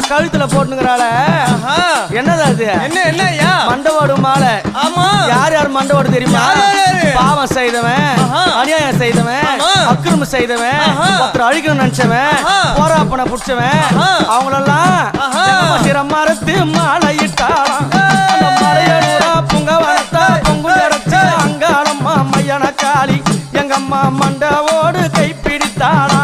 கழுத்துல போட்டுங்கறால என்னது அது என்ன என்னய்யா மண்டவோடு மாலை ஆமா யார் யார் மண்டவோடு தெரியுமா பாவம் செய்தவன் அநியாயம் செய்தவன் அக்கிரமம் செய்தவன் ஒருத்தர் அழிக்கணும்னு நினைச்சவன் போராப்பனை புடிச்சவன் அவங்களெல்லாம் சிரமரத்து மாலை இட்டாளாம் அந்த மலையனூரா புங்கவனத்தா பொங்குடரச்சு அங்காளம்மா மையன காளி எங்கம்மா மண்டவோடு கைப்பிடித்தாளா